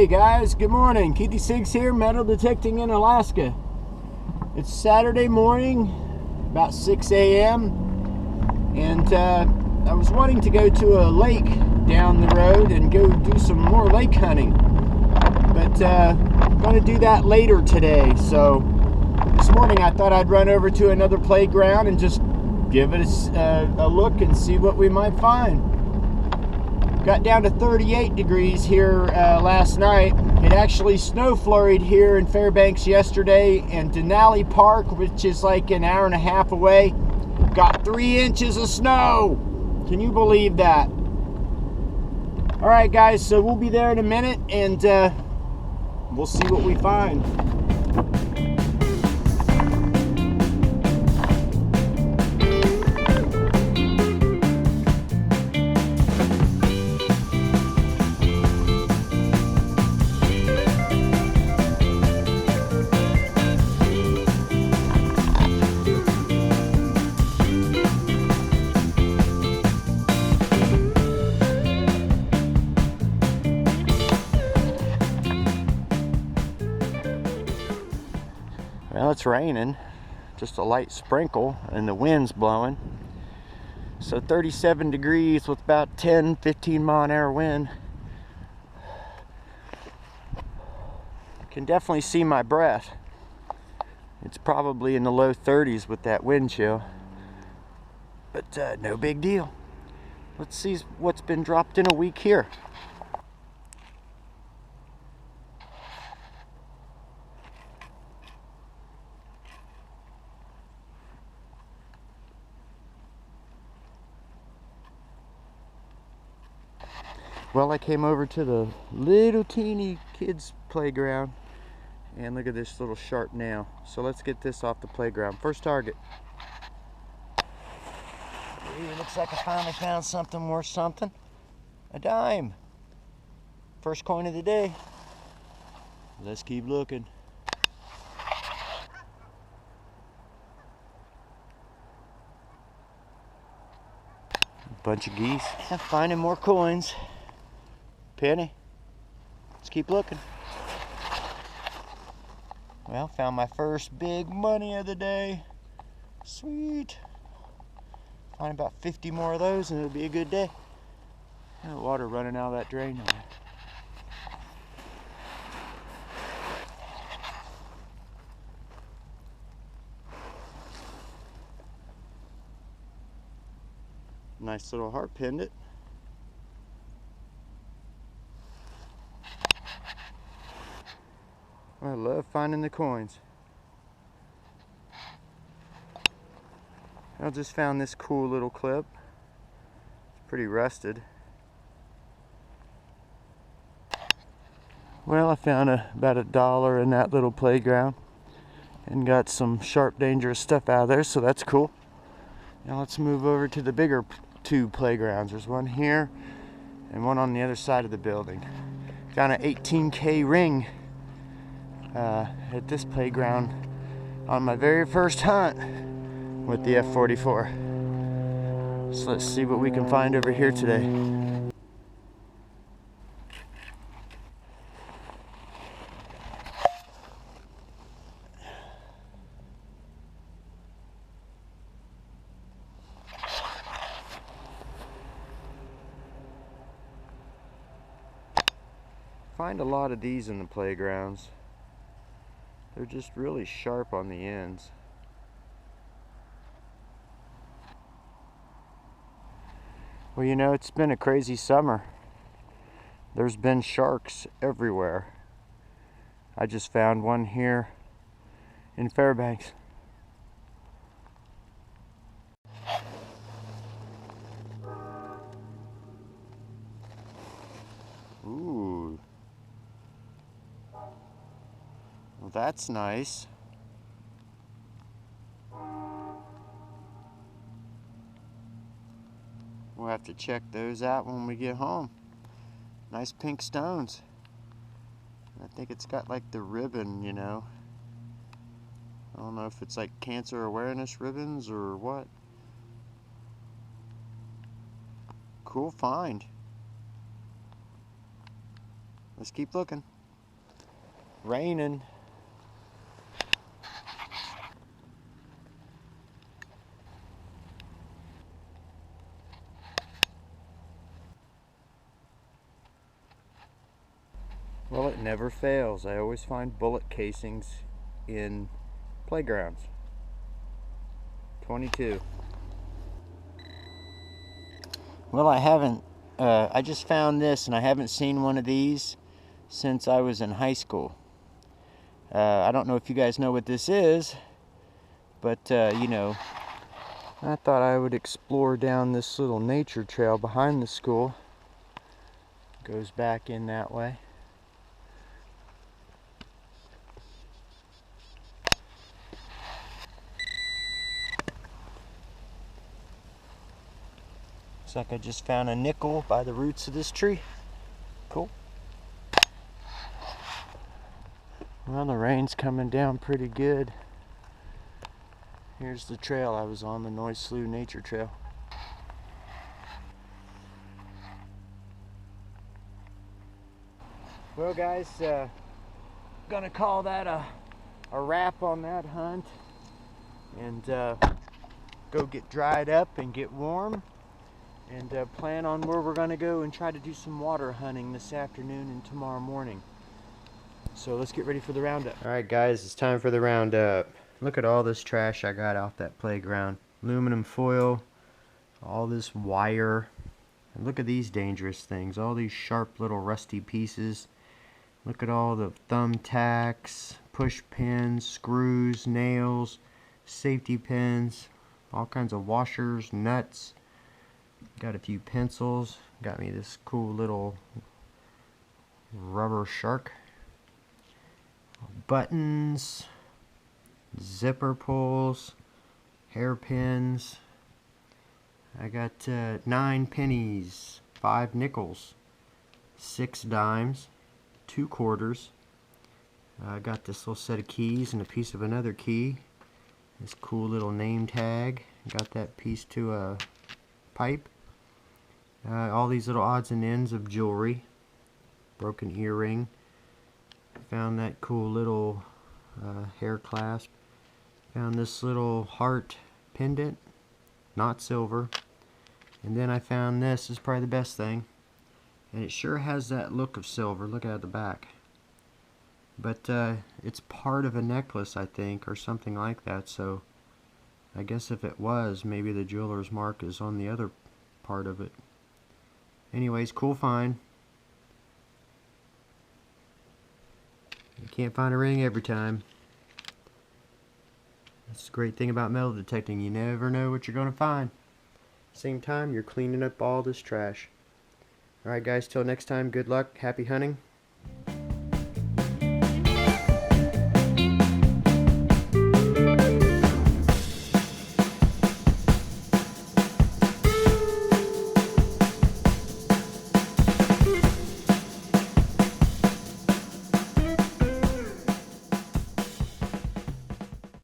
Hey guys, good morning. Keithy Siggs here, metal detecting in Alaska. It's Saturday morning, about 6 a.m. and I was wanting to go to a lake down the road and go do some more lake hunting. But I'm going to do that later today. So this morning I thought I'd run over to another playground and just give it a look and see what we might find. Got down to 38 degrees here last night. It actually snow flurried here in Fairbanks yesterday, and Denali Park, which is like an hour and a half away, got 3 inches of snow. Can you believe that? All right guys, so we'll be there in a minute and we'll see what we find. Well, it's raining, just a light sprinkle, and the wind's blowing. So 37 degrees with about 10-15 mile an hour wind. Can definitely see my breath. It's probably in the low 30s with that wind chill. But no big deal. Let's see what's been dropped in a week here. Well, I came over to the little teeny kids playground, and look at this little sharp nail. So let's get this off the playground. First target. Ooh, looks like I finally found something worth something. A dime. First coin of the day. Let's keep looking. Bunch of geese. I'm finding more coins. Penny. Let's keep looking. Well, found my first big money of the day. Sweet. Find about 50 more of those and it'll be a good day. Water running out of that drain. Nice little heart pendant. I love finding the coins. I just found this cool little clip. It's pretty rusted. Well, I found about $1 in that little playground and got some sharp, dangerous stuff out of there, so that's cool. Now let's move over to the bigger 2 playgrounds. There's one here and one on the other side of the building. Found an 18K ring at this playground on my very first hunt with the F44. So let's see what we can find over here today. Find a lot of these in the playgrounds. They're just really sharp on the ends. Well, you know, it's been a crazy summer. There's been sharks everywhere. I just found one here in Fairbanks. Ooh. Well, that's nice. We'll have to check those out when we get home. Nice pink stones. I think it's got like the ribbon, you know. I don't know if it's like cancer awareness ribbons or what. Cool find. Let's keep looking. raining. Well, it never fails. I always find bullet casings in playgrounds. 22. Well, I just found this, and I haven't seen one of these since I was in high school. I don't know if you guys know what this is, but you know, I thought I would explore down this little nature trail behind the school. Goes back in that way. Looks like I just found a nickel by the roots of this tree. Cool. Well, the rain's coming down pretty good. Here's the trail I was on, the Noise Slough Nature Trail. Well, guys, gonna call that a wrap on that hunt, and go get dried up and get warm, and plan on where we're gonna go and try to do some water hunting this afternoon and tomorrow morning. So let's get ready for the roundup. Alright guys, it's time for the roundup. Look at all this trash I got off that playground. Aluminum foil, all this wire, and look at these dangerous things, all these sharp little rusty pieces. Look at all the thumbtacks, push pins, screws, nails, safety pins, all kinds of washers, nuts. Got a few pencils. Got me this cool little rubber shark. Buttons, zipper pulls, hairpins. I got 9 pennies, 5 nickels, 6 dimes, 2 quarters. I got this little set of keys and a piece of another key. This cool little name tag. Got that piece to a pipe. All these little odds and ends of jewelry. Broken earring. Found that cool little hair clasp. Found this little heart pendant. Not silver. And then I found this. This is probably the best thing. And it sure has that look of silver. Look at the back. But it's part of a necklace, I think, or something like that. So I guess if it was, maybe the jeweler's mark is on the other part of it. Anyways, cool find. You can't find a ring every time. That's the great thing about metal detecting. You never know what you're going to find. Same time, you're cleaning up all this trash. Alright guys, till next time, good luck, happy hunting.